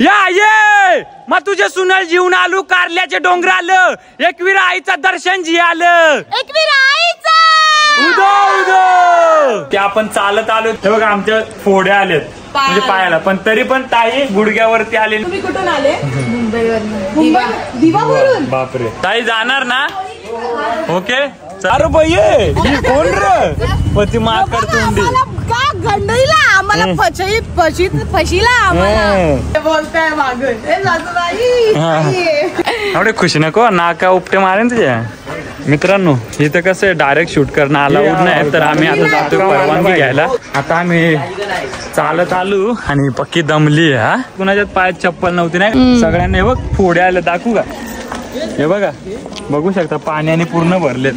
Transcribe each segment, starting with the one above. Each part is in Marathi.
या ये मग तुझे सुनल जीवन आलू कारल्याचे डोंगर आलं एकवीर आईचं दर्शन जी आलं एकवीर आईचं उदो उदो ते आपण चालत आलो ते बघा आमच्या फोड्या आलेत म्हणजे पायाला पण तरी पण ताई गुडघ्यावरती आले. तुम्ही कुठून आले? मुंबईवरून. दिवावरून. बापरे ताई जाणार ना? ओके अरे बाई कोण रे पती माफ करतोंडी का गंडईला आम्हाला फशीला आम्हाला बोलताय मागून एवढे खुशी नको नाका उपटे मारेन तुझ्या. मित्रांनो इथं कसं डायरेक्ट शूट करणं अलाउड नाही तर आम्ही आता जातो परवानगी घ्यायला. आता आम्ही चालत आलो आणि पक्की दमली हा. कुणाच्यात पायात चप्पल नव्हती नाही सगळ्यांनी हे बघ फोड्या आल्या दाखवू का हे बघा बघू शकता पाण्याने पूर्ण भरले.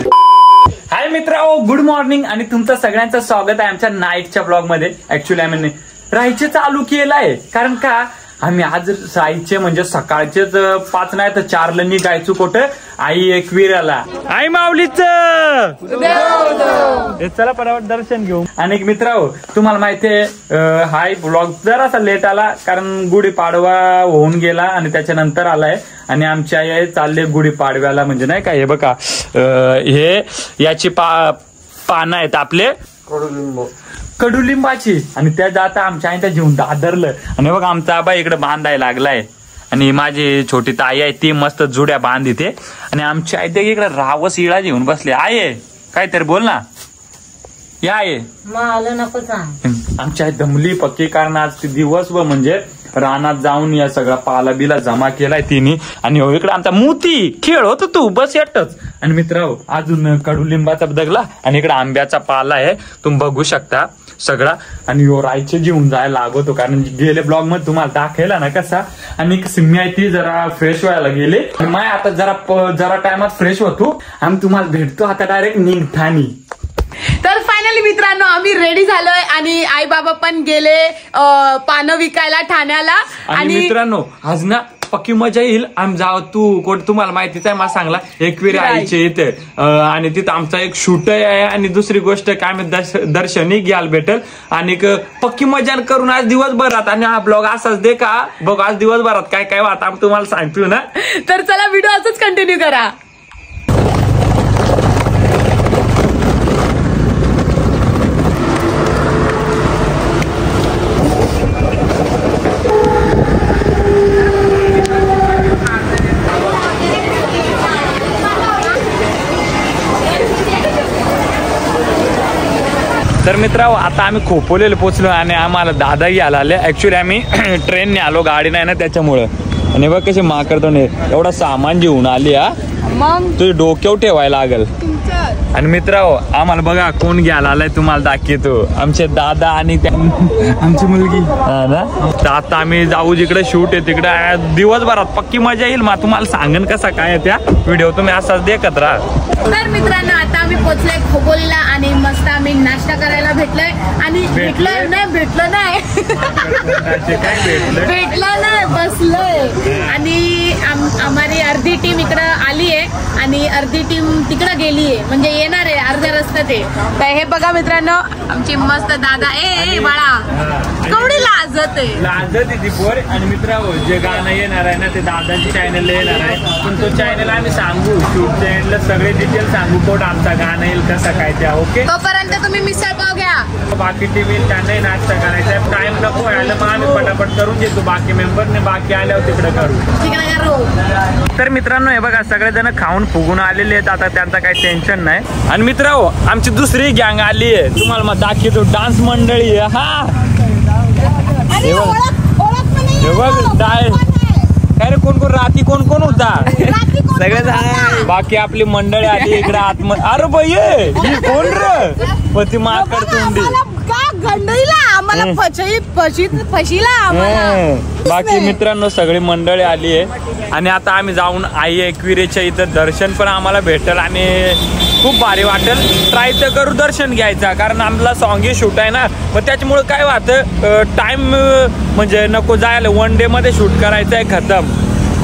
हाय मित्रांनो गुड मॉर्निंग आणि तुमचं सगळ्यांचं स्वागत आहे आमच्या नाईटच्या ब्लॉग मध्ये. ऍक्च्युली आम्ही राहायचे चालू केलंय कारण का आम्ही आज राहायचे म्हणजे सकाळचेच 5 नाही तर 4ला निघायचो कुठं आई एकवीराला आई माऊलीच चला परावट दर्शन घेऊ. आणि मित्रांनो तुम्हाला माहितीये हाय ब्लॉग जरासा लेट आला कारण गुढीपाडवा होऊन गेला आणि त्याच्यानंतर आलाय आणि आमच्या आई चालले गुढीपाडव्याला म्हणजे नाही का हे बघा हे याची पानं आहेत आपले कडुलिंबाची आणि त्या जाता आमच्या आईच्या जीवन दादरलं आणि बघ आमचा आबा इकडे बांधायला लागलाय आणि माझी छोटी ताई आहे ती मस्त जुड्या बांधते आणि आमच्या आई इकडे रावस इळा घेऊन बसले. आहे काहीतरी बोल ना या आहे नको सांग. आमच्या आई दमली पक्की कारण आज ती दिवसभर म्हणजे रानात जाऊन या सगळा पाला बिला जमा केलाय तिने आणि इकडे आमचा मोती खेळ होतो तू बस येतच. आणि मित्रांनो अजून कडुलिंबाचा दगला आणि इकडे आंब्याचा पाला आहे तुम्ही बघू शकता सगळा आणि रायचे जीवन जायला लागतो कारण गेले ब्लॉग मध्ये तुम्हाला दाखवला ना कसा. आणि सिम्मी आहे ती जरा फ्रेश व्हायला गेले आणि माय आता जरा टायमात फ्रेश होतो आम्ही तुम्हाला भेटतो आता डायरेक्ट निघतानी. तर फायनली मित्रांनो आम्ही रेडी झालोय आणि आई बाबा पण गेले पानं विकायला ठाण्याला. आणि मित्रांनो आज ना पक्की मजा येईल. आम्ही जाऊ तू कोण तुम्हाला माहितीच आहे मला सांगला एकवीर आईचे इथे आणि तिथं आमचा एक शूट आहे आणि दुसरी गोष्ट काय मी दर्शनी घ्यायला भेटेल आणि पक्की मजा करून आज दिवसभरात आणि हा ब्लॉग असाच दे का बघ आज दिवसभरात काय काय वाटत आम्ही तुम्हाला सांगतो ना. तर चला व्हिडिओ असंच कंटिन्यू करा. तर मित्रांनो आता आम्ही खोपोलीला पोहोचलो आणि आम्हाला दादा घ्यायला आले. ऍक्च्युली आम्ही ट्रेनने आलो गाडी नाही ना त्याच्यामुळं. आणि बघ कसे माकड एवढा सामान घेऊन आली हा मग तुझे डोक्यावर ठेवायला लागल. आणि मित्रांनो आम्हाला बघा कोण घ्यायला आलाय तुम्हाला दाखवतो आमचे दादा आणि आमची मुलगी ना. तर आता आम्ही जाऊ जिकडे शूट आहे तिकडे दिवसभरात पक्की मजा येईल मग तुम्हाला सांगेन कसा काय त्या व्हिडिओ तुम्ही असाच देखत राहा. तर मित्रांनो आता आम्ही पोहोचलोय खोपोलीला आणि मस्त आम्ही नाश्ता करायला भेटलोय आणि भेटलं नाही बसलोय आणि आम्हाला अर्धी टीम इकडं आली आहे आणि अर्धी टीम तिकडं गेली आहे म्हणजे येणार आहे अर्ध्या रस्त्यात आहे. तर हे बघा मित्रांनो आमची मस्त दादा ए बाळा कवडी लाजत ती पोर. आणि मित्रांनो जे गाणं येणार आहे ना ते दादांच्या चॅनलला येणार आहे पण तो चॅनल आम्ही सांगू शूट चॅनलला सगळे डिटेल सांगू कोण आमचा गाणं येईल कसं काय त्या. ओके तोपर्यंत तुम्ही मिसळ पाव घ्या. बाकी टीम त्यांनाही नाश्ता करायचा टाइम नको व्हायला मग आम्ही पटापट करून देतो बाकी मेंबरने बाकी आल्यावर तिकडे करू. तर मित्रांनो हे बघा सगळेजण खाऊन फुगून आलेले आहेत आता त्यांचा काही टेन्शन नाही. आणि मित्रांनो आमची दुसरी गँग आली आहे तुम्हाला मग दाखवतो डान्स मंडळी आहे हा हे बघ काय रे कोण कोण रात्री कोण कोण होता सगळे बाकी आपली मंडळी आली इकडे आतमध्ये. अरे बाई कोण रे पती माफ करतोंडी गंडईला आम्हाला फशीला आम्हाला. बाकी मित्रांनो सगळी मंडळी आली आहे आणि आता आम्ही जाऊन आई एकविरेच्या इथं दर्शन पण आम्हाला भेटेल आणि खूप भारी वाटेल. ट्राय तर करू दर्शन घ्यायचा कारण आम्हाला सॉंग शूट आहे ना मग त्याच्यामुळे काय वाटतं टाइम म्हणजे नको जायला 1 डे मध्ये शूट करायचं आहे खतम.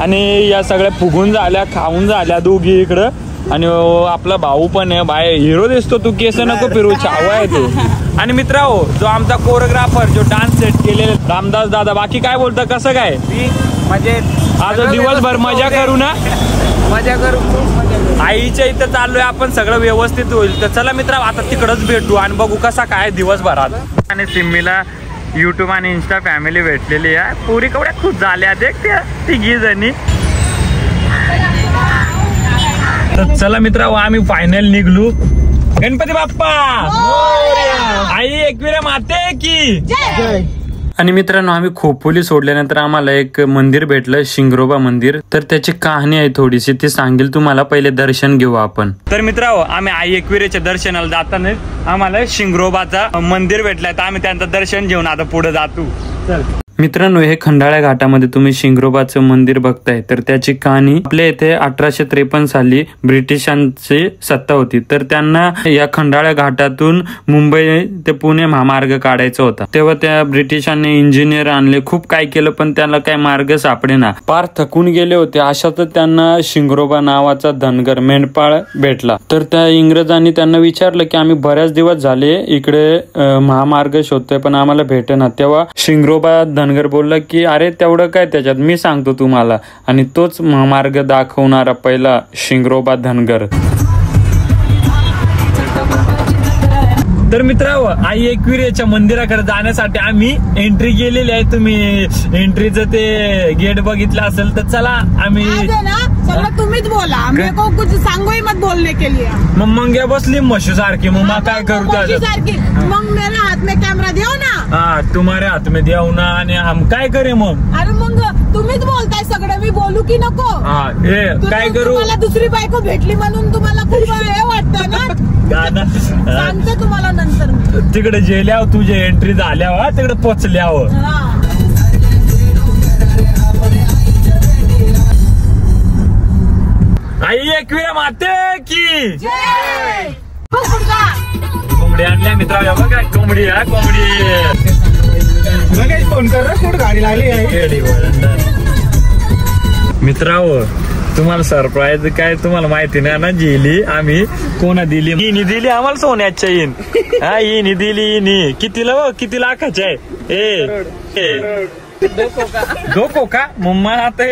आणि या सगळ्या फुगून झाल्या खाऊन झाल्या दोघी इकडं आणि आपला भाऊ पण आहे, बाय हिरो दिसतो तू, केस नको फिरू, छावा आहे तू. आणि मित्रांनो जो आमचा कोरिओग्राफर जो डान्स सेट केलेले रामदास दादा, बाकी काय बोलतं, कसं काय म्हणजे आज दिवसभर मजा करू ना, मजा करू. आईच्या इथं चाललोय आपण, सगळं व्यवस्थित होईल. तर चला मित्र आता तिकडच भेटू आणि बघू कसा काय दिवसभरात. आणि सिम्मीला युट्यूब आणि इंस्टा फॅमिली भेटलेली आहे, पुरी कवड्या खूप झाल्या देखते तिघी जणी. तर चला मित्रांनो आम्ही फायनल निघलो. गणपती बाप्पा, आई एकविरा माते की. आणि मित्रांनो आम्ही खोपोली सोडल्यानंतर आम्हाला एक मंदिर भेटलं, शिंगरोबा मंदिर. तर त्याची कहाणी आहे थोडीशी, ती सांगेल तुम्हाला. पहिले दर्शन घेऊ आपण. तर मित्रांनो आम्ही आई एकविरेच्या दर्शनाला जाताना आम्हाला शिंगरोबाचा मंदिर भेटलंय, तर आम्ही त्यांचं दर्शन घेऊन आता पुढे जातो. चल मित्रांनो, हे खंडाळ्या घाटामध्ये तुम्ही शिंगरोबाचं मंदिर बघताय. तर त्याची कहाणी आपल्या इथे 1853 साली ब्रिटिशांची सत्ता होती. तर त्यांना या खंडाळ्या घाटातून मुंबई ते पुणे महामार्ग काढायचा होता. तेव्हा त्या ब्रिटिशांनी इंजिनियर आणले, खूप काय केलं, पण त्याला काय मार्ग सापडेना, पार थकून गेले होते. अशातच त्यांना शिंगरोबा नावाचा धनगर मेंढपाळ भेटला. तर त्या इंग्रजांनी त्यांना विचारलं की आम्ही बऱ्याच दिवस झाले इकडे महामार्ग शोधतोय पण आम्हाला भेटेना. तेव्हा शिंगरोबा धनगर बोलला की अरे तेवढं काय त्याच्यात, मी सांगतो तुम्हाला. आणि तोच महामार्ग दाखवणारा पहिला शिंगरोबा धनगर. तर मित्रांनो आई एकविरेच्या मंदिराकडे जाण्यासाठी आम्ही एंट्री केलेली आहे. तुम्ही एंट्रीचं ते गेट बघितलं असेल. तर चला आम्ही सगळं तुम्हीच बोला, मेरे को कुछ सांगो ही मत बोलने के लिए. मग मंग्या बसली म्हशी सारखी, मग काय करू त्याच्यात. मग मेरे हाथ में कॅमेरा देऊ ना. हा तुम्हारे हात में देऊ ना, आणि हम काय करे मग. अरे मग तुम्हीच बोलताय सगळं, मी बोलू की नको. हा हे काय करू. मला दुसरी बायको भेटली म्हणून तुम्हाला खूप हे वाटतं ना. सांगते तुम्हाला नंतर. तिकडे जेल्यावर तुझे एंट्री झाल्यावर तिकडे पोचल्यावर. आई एकविरा माते की. कोंबडी आणल्या मित्रांनो, बघा कोंबडी. हा कोंबडी फोन कर, कुठं गाडी लागली आहे मित्रांनो. तुम्हाला सरप्राईज काय तुम्हाला माहिती नाही ना, जिली आम्ही कोणा दिली. हिनी दिली आम्हाला सोन्याच्या चैन. हा हिनी दिली, हिनी कितीला, किती लाखाची आहे. डोको का मम्मा आता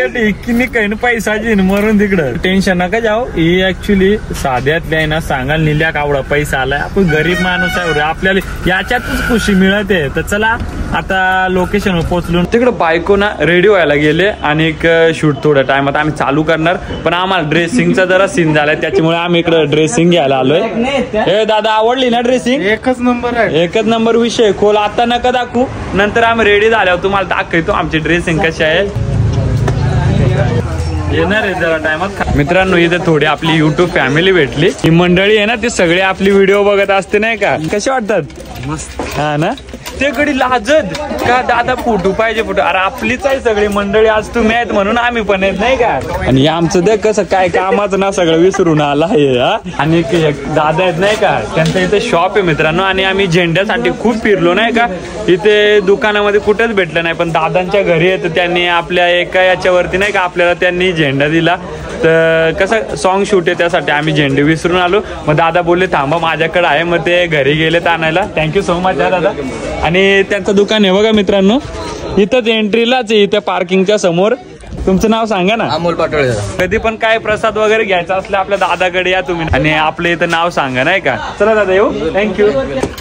किनी काही पैसा जिन मरून तिकडं. टेन्शन नका जाऊ, ही ऍक्च्युली साध्यातल्या आहे ना, सांगाल निल्या कावडा पैसा आलाय. आपण गरीब माणूस आहे, आपल्याला याच्यातच खुशी मिळते. तर चला आता लोकेशनवर पोहोचलो. तिकडे बायको ना रेडी व्हायला गेले आणि एक शूट थोड्या टाइमात आम्ही चालू करणार. पण आम्हाला ड्रेसिंगचा जरा सीन झालाय, त्याच्यामुळे आम्ही इकडे ड्रेसिंग घ्यायला आलोय. हे दादा आवडली ना ड्रेसिंग. एकच नंबर आहे, एकच नंबर विषय. खोल आता नका दाखवू, नंतर आम्ही रेडी झाल्यावर तुम्हाला दाखवतो आमची ड्रेसिंग कशी आहे. येणार आहे जरा टाइमात. मित्रांनो इथे थोडी आपली युट्यूब फॅमिली भेटली. ही मंडळी आहे ना, ती सगळे आपली व्हिडिओ बघत असते नाही का, कसे वाटतात मस्त. हा ना, ते कधी लाजत का दादा फोटो पाहिजे फोटो. अरे आपलीच आहे सगळी मंडळी, आज तुम्ही आहेत म्हणून आम्ही पण आहेत नाही का. आणि आमचं देख कसं काय कामाचं ना सगळं विसरून आला आहे. आणि दादा आहेत नाही का, त्यांचं इथे शॉप आहे मित्रांनो. आणि आम्ही झेंड्यासाठी खूप फिरलो नाही का, इथे दुकानामध्ये कुठेच भेटलं नाही. पण दादांच्या घरी येतं, त्यांनी आपल्या एका याच्यावरती नाही का आपल्याला त्यांनी झेंडा दिला. तर कसं सॉन्ग शूट आहे त्यासाठी आम्ही झेंडे विसरून आलो. मग दादा बोलले थांबा माझ्याकडे आहे, मग ते घरी गेलेत आणायला. थँक्यू सो मच दादा. आणि त्यांचं दुकान आहे बघा मित्रांनो, इथंच एंट्रीलाच आहे, त्या पार्किंगच्या समोर. तुमचं नाव सांगा ना. अमोल पाटोळे. कधी पण काय प्रसाद वगैरे घ्यायचा असला आपल्या दादाकडे या तुम्ही, आणि आपलं इथं नाव सांगा नाही का. चला दादा येऊ, थँक्यू.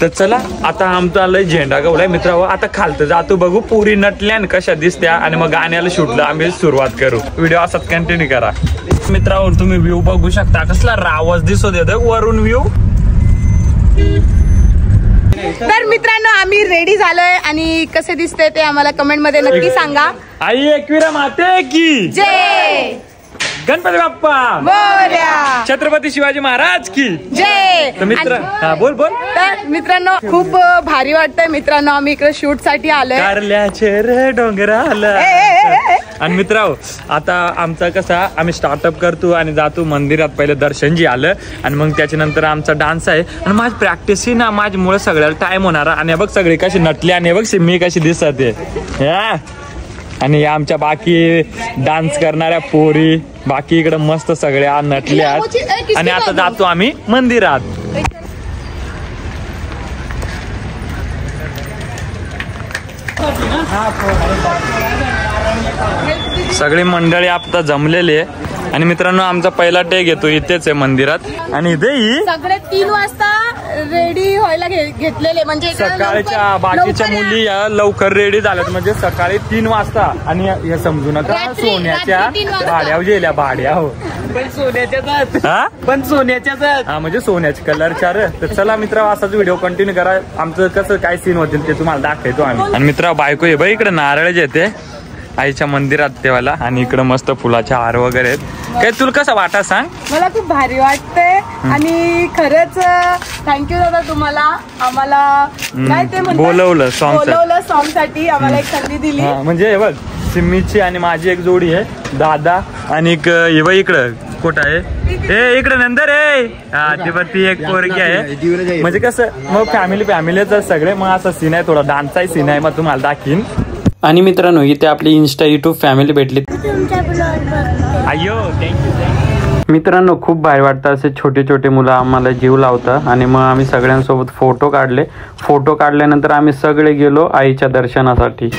तर चला आता आमचा आलाय झेंडा गवलाय मित्रांनो. आता खालतं जातो बघू पुरी नटल्यान कशा दिसत्या, आणि मग गाण्याला शूटला आम्ही सुरुवात करू. व्हिडिओ असाच कंटिन्यू करा मित्रांनो. तुम्ही व्ह्यू बघू शकता, कसला रावस दिसत येतो वरून व्ह्यू. तर मित्रांनो आम्ही रेडी झालोय, आणि कसे दिसते ते आम्हाला कमेंट मध्ये नक्की सांगा. आई एकविरा माते की जय. गणपती बाप्पा मोरया. छत्रपती शिवाजी महाराज की जय. तर मित्र हा बोल बोल. तर मित्रांनो खूप भारी वाटतंय मित्रांनो, आम्ही इकडे शूट साठी आलोय. कारल्याचे रे डोंगराला. आणि मित्रांनो आता आमचा कसा आम्ही स्टार्टअप करतो आणि जातो मंदिरात. पहिले दर्शन जी आलं, आणि मग त्याच्यानंतर आमचा डान्स आहे. आणि माझी प्रॅक्टिस ही ना माझ्यामुळे सगळ्याला टाइम होणार. आणि बघ सगळे कशी नटले, आणि बघ सिम्मी कशी दिसते. आणि या आमच्या बाकी डान्स करणाऱ्या पोरी बाकी इकडे मस्त सगळ्या नटल्या आहेत आणि आता जातो आम्ही मंदिरात. सगळी मंडळी आता जमलेली आहे आणि मित्रांनो आमचा पहिला टेक येतो इथेच आहे मंदिरात. आणि इथे सगळे 3 वाजता रेडी व्हायला घेतलेले म्हणजे सकाळच्या बाकीच्या मुली या लवकर रेडी झाल्यात म्हणजे सकाळी 3 वाजता. आणि हे समजू नका सोन्याच्या भाड्या गेल्या भाड्या हो पण सोन्याच्याच पण सोन्याच्याच हा म्हणजे सोन्याच्या कलरच्या रे. तर चला मित्र असाच व्हिडिओ कंटिन्यू करा. आमचं कसं काय सीन होतील ते तुम्हाला दाखवतो आम्ही. आणि मित्र बायको आहे बाई इकडे नारळ येते आईच्या मंदिरात तेव्हाला आणि इकडे मस्त फुलाचे हार वगैरे आहेत. काय तुला कसं वाटा सांग. मला खूप भारी वाटतंय आणि खरंच थँक्यू दादा तुम्हाला आम्हाला काय ते बोलवलं सॉन्ग साठी आम्हाला एक संधी दिली. म्हणजे बघ सिम्मीची आणि माझी एक जोडी आहे दादा आणि एक इकडं कुठं आहे ए इकडे नंतर आहे हा ती एक पोरगी आहे. म्हणजे कसं मग फॅमिलीच सगळे मग असं सीन आहे थोडा डान्सचाही सीन आहे मग तुम्हाला दाखीन. आणि मित्रांनो इथे आपली इंस्टा युट्यूब फॅमिली भेटली. अय्यो थँक्यू. मित्रांनो खूप भारी वाटतं असे छोटे छोटे मुलं आम्हाला जीव लावतात आणि मग आम्ही सगळ्यांसोबत फोटो काढले. फोटो काढल्यानंतर आम्ही सगळे गेलो आईच्या दर्शनासाठी.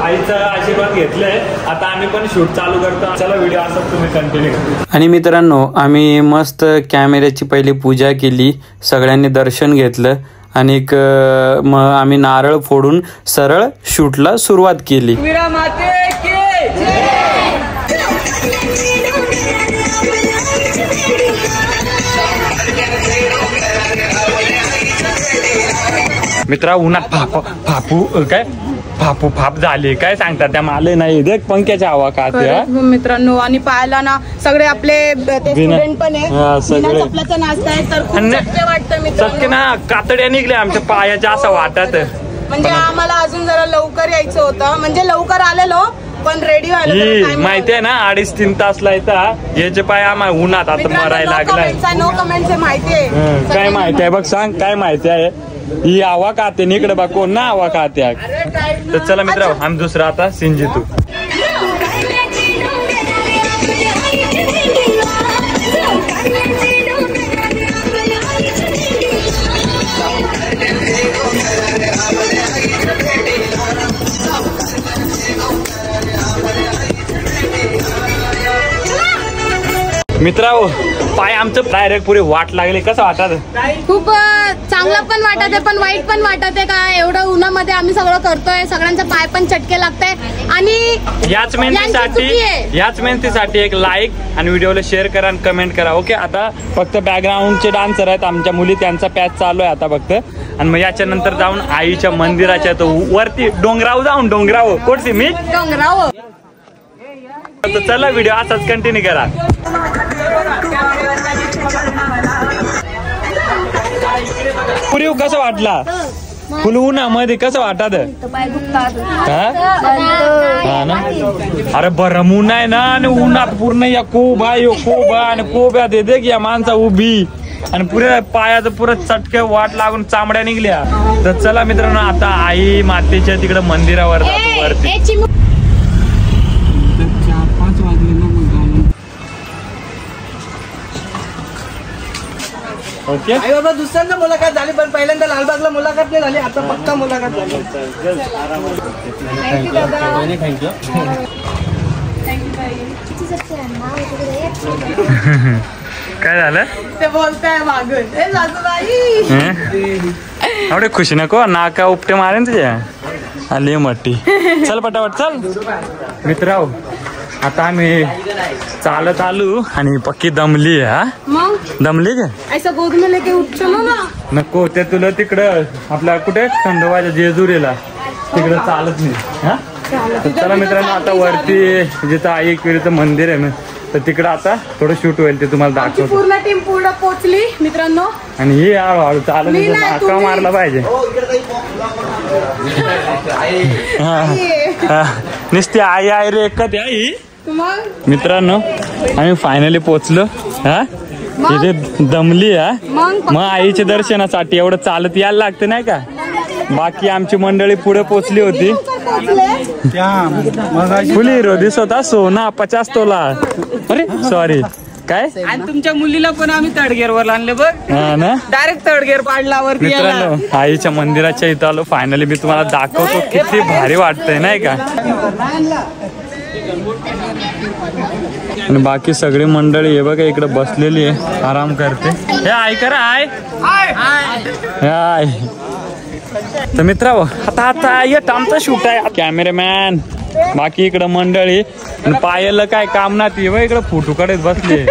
आईचा आशीर्वाद घेतलाय आता आम्ही पण शूट चालू करतो. चला व्हिडिओ असं तुम्ही कंटिन्यू करा. आणि मित्रांनो आम्ही मस्त कॅमेऱ्याची पहिली पूजा केली सगळ्यांनी दर्शन घेतलं आणि मग आम्ही नारळ फोडून सरळ शूटला सुरुवात केली. मित्रा उन्हात फापू काय फाप झाले काय सांगतात त्या माले नाही देख पंख्याच्या हवा का मित्रांनो. आणि पाहायला ना सगळे आपले स्टुडंट पण आहे चपलाचा नाश्ता आहे तर खूप चटके वाटतं मित्रांनो ना कातड्या निघल्या आमच्या पायाच्या असं वाटत. म्हणजे आम्हाला अजून जरा लवकर यायचं होतं म्हणजे लवकर आलेलो पण रेडी व्हायला माहितीये ना 2.5-3 तास येतात याचे पाय आम्हाला उन्हात आता मरायला लागलाय. नो कमेंट्स माहितीये काय माहिती आहे बघ सांग काय माहिती आहे. ही आवा खाते इकडे बा कोण ना आवा खाते. तर चला मित्र आम्ही दुसरा आता सिंजितू. मित्रांनो पाय आमचं डायरेक्ट पुरे वाट लागले कसं वाटत. खूप चांगलं पण वाटत आहे पण वाईट पण वाटत आहे का एवढं उन्हामध्ये आम्ही सगळं करतोय सगळ्यांचा पाय पण चटके लागतंय. आणि याच मेहनतीसाठी एक लाईक आणि व्हिडिओला शेअर करा आणि कमेंट करा. ओके आता फक्त बॅकग्राऊंडचे डान्सर आहेत आमच्या मुली त्यांचा पॅच चालू आहे आता फक्त. आणि मग याच्यानंतर जाऊन आईच्या मंदिराच्या तो वरती डोंगराव कोणसी मी डोंगराव. तर चला व्हिडिओ असाच कंटिन्यू करा. पुरीव कसं वाटला फुल उन्हामध्ये कसं वाटत हा ना. अरे बरं ऊन आहे ना आणि उन्हात पूर्ण या कोबा आणि कोब्या दे या माणसा उभी आणि पुऱ्या पायाचं पुरं चटके वाट लागून चामड्या निघल्या. तर चला मित्रांनो आता आई मातेच्या तिकडे मंदिरावर जातो वरती. ओके आई बाबा दुसऱ्यांदा मुलाखत झाली पण पहिल्यांदा लालबागला मुलाखत नाही झाली आता पक्का मुलाखत झाली. थँक्यू. काय झालं ते बोलताय मागून एवढे खुशी नको नाका उपटे मारेन तुझ्या आली मट्टी. चल पटापट चल. मित्रांनो आता आम्ही चालत आलो आणि पक्की दमली हा. दमली का ऐसा गोद में लेके उठ चलो ना. नको ते तुला तिकडं आपल्या कुठे खंडोबाच्या जेजुरीला तिकडं चालत नाही हा. चला मित्रांनो आता वरती जिथं आई एकविरीचं मंदिर आहे ना तर तिकडं आता थोडं शूट होईल ते तुम्हाला दाखवतो. पूर्ण टीम पूर्ण पोहोचली मित्रांनो. आणि ही हळूहळू चालत नाका मारला पाहिजे. नुसती आई रे एकच आई. मित्रांनो आम्ही फायनली पोहोचलो हा. तिथे दमली हा मग आईच्या दर्शनासाठी एवढं चालत यायला लागतं नाही का. बाकी आमची मंडळी पुढे पोचली होती. फुल हिरो दिसत सोना 50 तोला. अरे सॉरी काय. आणि तुमच्या मुलीला पण आम्ही थर्ड गिअर वर आणले बघ. हा ना डायरेक्ट थर्ड गिअर पाडला वरती. मित्रांनो आईच्या मंदिराच्या इथं आलो फायनली. मी तुम्हाला दाखवतो किती भारी वाटतंय नाही का. आणि बाकी सगळी मंडळी हे बघा इकडे बसलेली आहे आराम करते. हे आय करा आय आय. तर मित्रांनो आता येत आमचा शूट आहे. कॅमेरामॅन बाकी इकडं मंडळी. पायाला काय काम ना ती इकडं फोटो काढत बसले.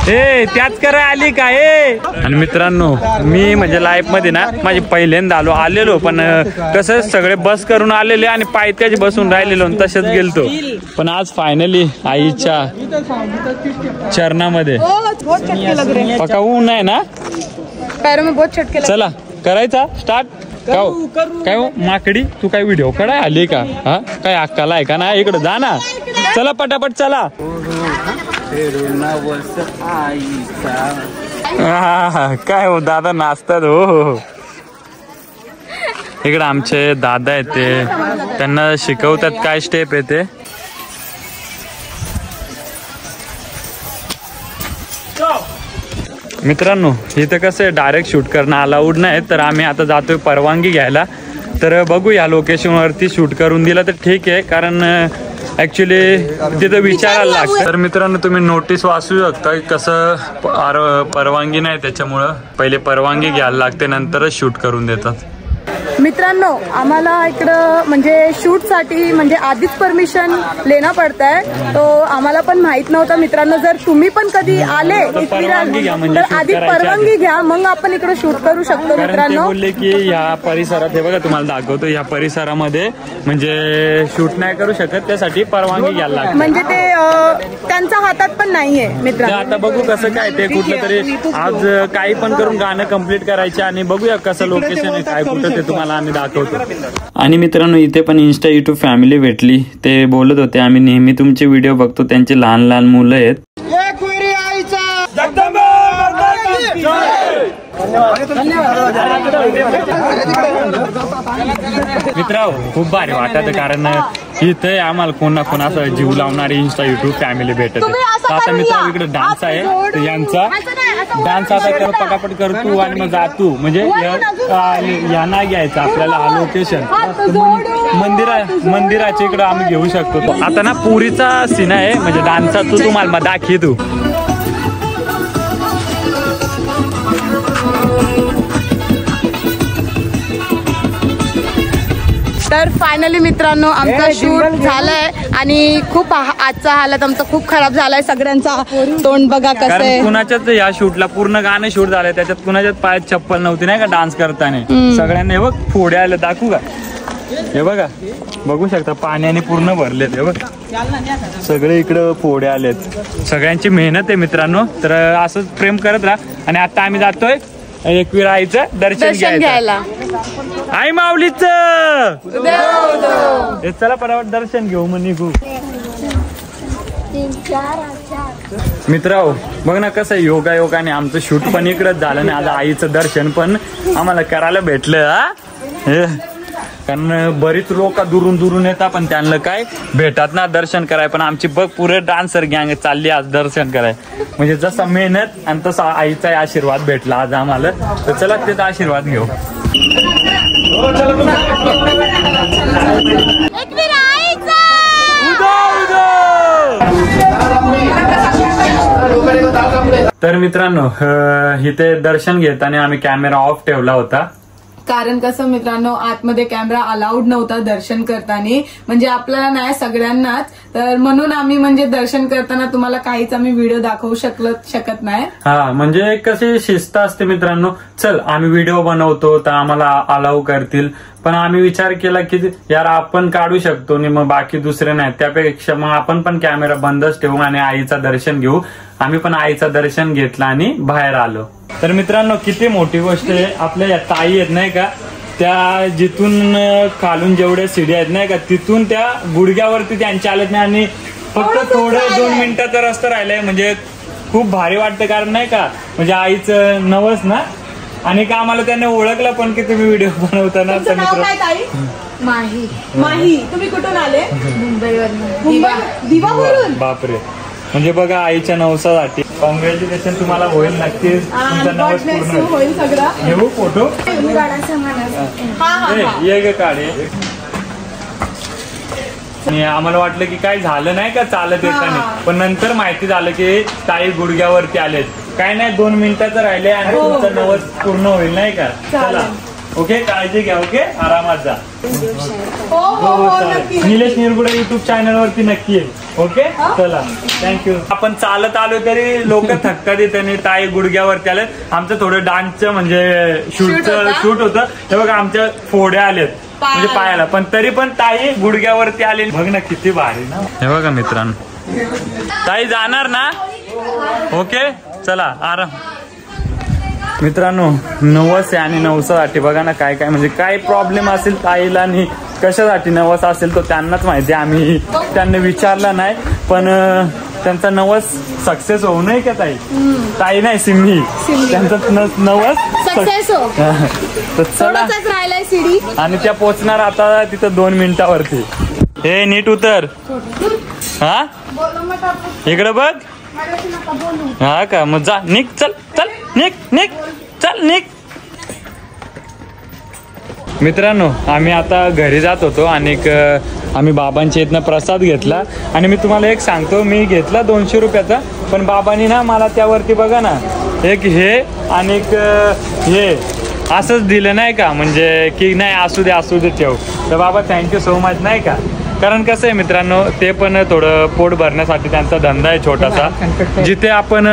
ए त्याच करा आली का ए. आणि मित्रांनो मी म्हणजे लाईफ मध्ये ना माझी पहिल्यांदा आलेलो पण कसं सगळे बस करून आलेले आणि पायथ्याची बसून राहिलेलो तसेच गेलतो. पण आज फायनली आईच्या चरणामध्ये पक्का ऊन आहे ना. चला करायचा स्टार्ट. काय हो माकडी तू काय व्हिडिओ काढाय आली का. हा काय अक्काला आहे का ना इकडे जा ना. चला पटापट चला. काय हो दादा नाचतात हो. इकडे आमचे दादा आहेत ते त्यांना शिकवतात काय स्टेप आहे ते. मित्रांनो इथं कसं आहे डायरेक्ट शूट करणं अलाउड नाही. तर आम्ही आता जातोय परवानगी घ्यायला. तर बघू या लोकेशनवरती शूट करून दिलं तर ठीक आहे कारण ऍक्च्युली तिथं विचारायला लागतं. तर मित्रांनो तुम्ही नोटीस वाचू शकता कसं परवानगी नाही त्याच्यामुळं पहिले परवानगी घ्यायला लागते नंतरच शूट करून देतात. मित्रांनो आम्हाला इकडं म्हणजे शूट साठी म्हणजे आधीच परमिशन लेना पडताय. तो आम्हाला पण माहित नव्हतं. मित्रांनो जर तुम्ही पण कधी आले तर आधी परवानगी घ्या मग आपण इकडे शूट करू शकतो. मित्रांनो बोलले की ह्या परिसरात हे बघा तुम्हाला दाखवतो ह्या परिसरामध्ये म्हणजे शूट नाही करू शकत त्यासाठी परवानगी घ्यायला लागते. म्हणजे ते त्यांच्या हातात पण नाहीये मित्रांनो. आता बघू कसं काय ते कुठलं तरी आज काही पण करून गाणं कम्प्लीट करायचे आणि बघूया कसं लोकेशन आहे काय कुठं ते तुम्हाला आम्ही दाखवतो. आणि मित्रांनो इथे पण इंस्टा युट्यूब फॅमिली भेटली. ते बोलत होते आम्ही नेहमी तुमचे व्हिडिओ बघतो. त्यांचे लहान लहान मुलं आहेत. मित्रांनो खूप भारी वाटत कारण इथे आम्हाला कोण ना कोण असं जीव लावणारी इंस्टा युट्यूब फॅमिली भेटत. आता मित्रांनो इकडे डान्स आहे तर यांचा डान्स आता पटापट करतो आणि मग जातो म्हणजे यांना घ्यायचं आपल्याला हा लोकेशन मंदिराच्या इकडे आम्ही घेऊ शकतो. आता ना पुरीचा सीन आहे म्हणजे डान्सचा तो तुम्हाला दाखी तू. तर फायनली मित्रांनो आमचा शूट झालाय आणि खूप आजचा हालत आमचा खूप खराब झालाय. सगळ्यांचा तोंड बघा कसं आहे. कुणाच्याच या शूटला पूर्ण गाणं शूट झालंय त्याच्यात कुणाच्याच पायात चप्पल नव्हती नाही का डान्स करताना. सगळ्यांनी हे बघ फोड्या आले दाखवू का. हे बघा बघू शकता पाण्याने पूर्ण भरलेत. हे बघ सगळे इकडं फोड्या आलेत. सगळ्यांची मेहनत आहे मित्रांनो. तर असंच प्रेम करत राहा. आणि आता आम्ही जातोय एकवीर आईचं दर्शन घ्यायला. आई माऊलीच चला पटापट दर्शन घेऊ मग निघू. मित्रांनो बघ ना कसं योगायोगाने आमचं शूट पण इकडंच झालं नाही. आता आईचं दर्शन पण आम्हाला करायला भेटलं. हा कारण बरीच लोक दुरून येतात पण त्यांना काय भेटत ना दर्शन कराय. पण आमची बघ पुरे डान्सर गँग चालली आज दर्शन कराय. म्हणजे जसा मेहनत आणि तसा आईचा आशीर्वाद भेटला आज आम्हाला. तर चला त्याचा आशीर्वाद घेऊ. तर मित्रांनो इथे दर्शन घेताना आम्ही कॅमेरा ऑफ ठेवला होता कारण कसं मित्रांनो आतमध्ये कॅमेरा अलाउड नव्हता दर्शन करताना. म्हणजे आपल्याला नाही सगळ्यांनाच. तर म्हणून आम्ही म्हणजे दर्शन करताना तुम्हाला काहीच आम्ही व्हिडिओ दाखवू शकत नाही. हा म्हणजे कशी शिस्त असते मित्रांनो. चल आम्ही व्हिडिओ बनवतो तर आम्हाला अलाउ करतील पण आम्ही विचार केला की यार आपण काढू शकतो आणि मग बाकी दुसरे नाही. त्यापेक्षा मग आपण पण कॅमेरा बंदच ठेवू आणि आईचं दर्शन घेऊ. आम्ही पण आईचं दर्शन घेतलं आणि बाहेर आलो. तर मित्रांनो किती मोठी गोष्ट आहे. आपल्या या ताई आहेत नाही का त्या जिथून खालून जेवढ्या सीड्या आहेत नाही का तिथून त्या गुडघ्यावरती त्यांच्या आलेत नाही. आणि फक्त थोडं 2 मिनिटाचा रस्ता राहिलाय म्हणजे खूप भारी वाटतं, कारण नाही का म्हणजे आईचं नवस ना. आणि का आम्हाला त्याने ओळखलं पण की तुम्ही व्हिडिओ बनवताना. तुमचं नाव काय ताई? माही. माही. तुम्ही कुठून आले? मुंबईवरून. दिवावरून. बापरे. म्हणजे बघा आईच्या नवसासाठी कॉंग्रॅच्युलेशन तुम्हाला होईल नक्कीच, तुमचा नवस पूर्ण होईल सगळं. घेऊ फोटो. हा ये ग काढे. आणि आम्हाला वाटलं की काय झालं नाही का चालत येताना, पण नंतर माहिती झालं की ताई गुडघ्यावरती आलेत. काय नाही 2 मिनिटाचं राहिले आणि तुमचं नवस पूर्ण होईल नाही का. चला ओके, काळजी घ्या. ओके, आरामात जा. हो चालेल. निलेश निरगुडे युट्यूब चॅनल वरती नक्की येईल. ओके चला, थँक्यू. आपण चालत आलो तरी लोक थक्का देत आणि ताई गुडघ्यावरती आले. आमचं थोडं डान्सचं म्हणजे शूट होतं, हे बघा आमच्या फोड्या आलेत म्हणजे पायाला, पण तरी पण ताई गुडघ्यावरती आले. बघ ना किती भारी ना. हे बघा मित्रांनो, ताई जाणार ना. ओके चला, आराम. मित्रांनो नवस आहे आणि नवसासाठी बघा ना काय काय म्हणजे काय प्रॉब्लेम असेल ताईला आणि कशासाठी नवस असेल तो त्यांनाच माहिती. आम्ही त्यांना विचारलं नाही, पण त्यांचा नवस सक्सेस होऊ नये का ताई. ताई नाही सिम्मी, त्यांचा नवस सक्सेस हो. तर चला, राहिलाय सीडी आणि त्या पोचणार आता तिथं 2 मिनिटावरती. हे नीट उतर. हा इकडे बघ. हा का, मग जा, निघ. चल चल, निघ चल, निघ. मित्रांनो आम्ही आता घरी जात होतो आणि आम्ही बाबांच्या इथनं प्रसाद घेतला. आणि मी तुम्हाला एक सांगतो, मी घेतला 200 रुपयाचा, पण बाबांनी ना मला त्यावरती बघा ना एक हे आणि एक हे असंच दिलं नाही का, म्हणजे की नाही असू दे ठेव. तर बाबा थँक्यू सो मच नाही का. कारण कसं आहे मित्रांनो, ते पण थोडं पोट भरण्यासाठी त्यांचा धंदा आहे छोटासा. जिथे आपण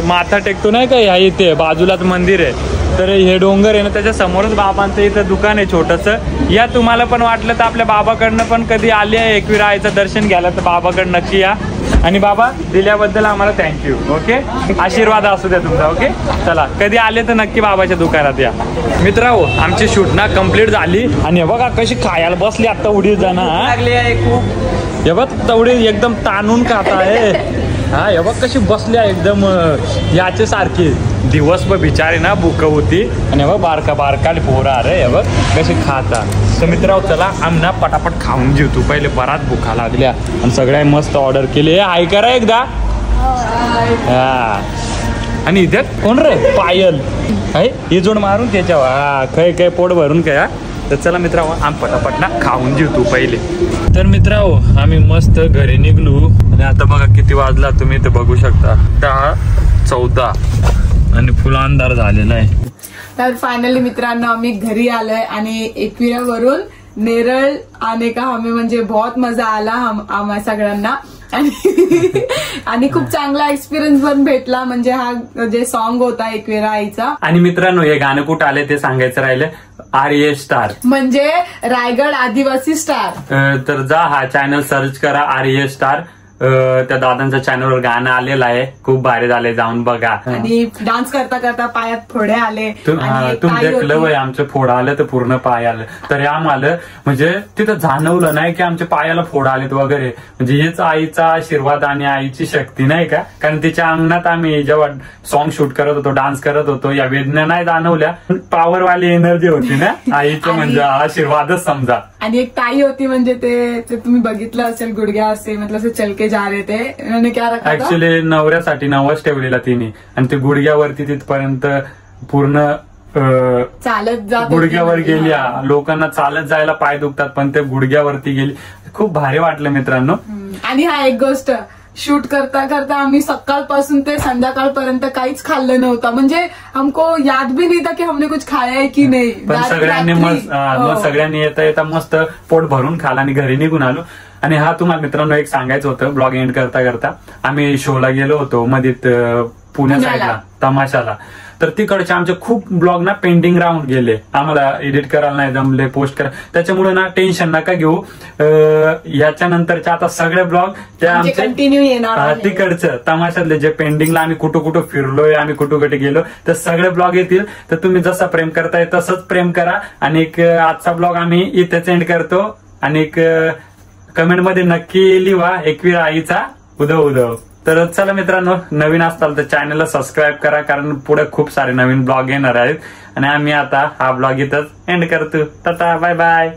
माथा टेकतो नाही का, ह्या इथे बाजूलाच मंदिर आहे, तर हे डोंगर आहे ना त्याच्या समोरच बाबांचं इथं दुकान आहे छोटंसं. या तुम्हाला पण वाटलं तर आपल्या बाबाकडनं पण कधी आले एकविरा आईचं दर्शन घ्यायला तर बाबाकडं नक्की या. आणि बाबा दिल्याबद्दल आम्हाला थँक्यू. ओके, आशीर्वाद असू द्या तुमचा. ओके चला, कधी आले तर नक्की बाबाच्या दुकानात या. मित्रांनो आमची शूट ना कम्प्लीट झाली आणि बघा कशी खायला बसली आता उडी जाणार. हे बघ तेवढी एकदम ताणून खात आहे. हा हे बघ कशी बसली आहे एकदम याचे सारखी. दिवसभर बिचारी ना भूक होती आणि बघ बारका पोरा अरे हे बघ कशी खाता. तर मित्रांनो चला आम्ही ना पटापट खाऊन जेवतो. पहिले बराच भुका लागल्या आणि सगळ्या मस्त ऑर्डर केली. हाय करा एकदा. हा आणि इथे कोण रे पायल आहे, ही जोड मारून त्याच्यावर. हा काय पोट भरून काय. तर चला मित्रांनो आम्ही पटापट ना खाऊन जेवतो पहिले. तर मित्रांनो आम्ही मस्त घरी निघलो आणि आता बघा किती वाजला तुम्ही इथे बघू शकता, 10:14 आणि फुल अंधार झालेला आहे. तर फायनली मित्रांनो आम्ही घरी आलोय आणि एकविरावरून नेरळ आने का हमें म्हणजे बहुत मजा आला आम्हा सगळ्यांना. आणि खूप चांगला एक्सपिरियन्स पण भेटला. म्हणजे हा जे सॉन्ग होता एकविरा आईचा. आणि मित्रांनो हे गाणं कुठं आले ते सांगायचं राहिलं. RA स्टार म्हणजे रायगड आदिवासी स्टार. तर जा हा चॅनल सर्च करा RA स्टार. त्या दादांच्या चॅनलवर गाणं आलेलं आहे, खूप भारी झाले, जाऊन बघा. आणि डान्स करता करता पायात फोडे आले. तुम्ही देखलं वय आमचं फोड आलं तर पूर्ण पाय आलं. तर आम्हाला म्हणजे तिथं जाणवलं नाही की आमच्या पायाला फोड आलेत वगैरे. म्हणजे हेच आईचा आशीर्वाद आणि आईची शक्ती नाही का. कारण तिच्या अंगणात आम्ही जेव्हा सॉन्ग शूट करत होतो, डान्स करत होतो, या वेदना नाही जाणवल्या, पॉवरवाली एनर्जी होती ना आईचं, म्हणजे आशीर्वादच समजा. आणि एक ताई होती म्हणजे ते तुम्ही बघितलं असेल, गुडघ्या असे मतलब चलके जा रहे थे. क्या रखा ऍक्च्युली नवऱ्यासाठी नवस ठेवलेला तिने आणि ते गुडघ्यावरती तिथपर्यंत पूर्ण चालत जात गुडघ्यावर गेली. लोकांना चालत जायला पाय दुखतात पण ते गुडघ्यावरती गेली. खूप भारी वाटलं मित्रांनो. आणि हा एक गोष्ट, शूट करता करता आम्ही सकाळपासून ते संध्याकाळपर्यंत काहीच खाल्लं नव्हतं. म्हणजे हमको याद भी नहीं था की हमने कुछ खाया है की नाही. पण सगळ्यांनी मस्त सगळ्यांनी येता पोट भरून खाला आणि घरी निघून आलो. आणि हा तुम्हाला मित्रांनो एक सांगायचं होतं, ब्लॉग एंड करता करता आम्ही शोला गेलो होतो मधीत पुण्या साईडला तमाशाला. तर तिकडचे आमचे खूप ब्लॉग ना पेंडिंग राहून गेले, आम्हाला एडिट करायला नाही जमले, पोस्ट करा. त्याच्यामुळे ना टेन्शन नका घेऊ. याच्यानंतरचे आता सगळे ब्लॉग ते आमचे कंटिन्यू येणार. तिकडचं तमाशातले जे पेंडिंगला आम्ही कुठं फिरलोय, आम्ही कुठे गेलो, तर सगळे ब्लॉग येतील. तर तुम्ही जसं प्रेम करताय तसंच प्रेम करा. आणि एक आजचा ब्लॉग आम्ही इथेच एंड करतो. आणि एक कमेंट मध्ये नक्की लिहा एकविरा आईचा उदव उदव. तर चला मित्रांनो, नवीन असताल तर चॅनलला सबस्क्राईब करा, कारण पुढे खूप सारे नवीन ब्लॉग येणार आहेत. आणि आम्ही आता हा ब्लॉग इथंच एंड करतो. Tata, bye bye.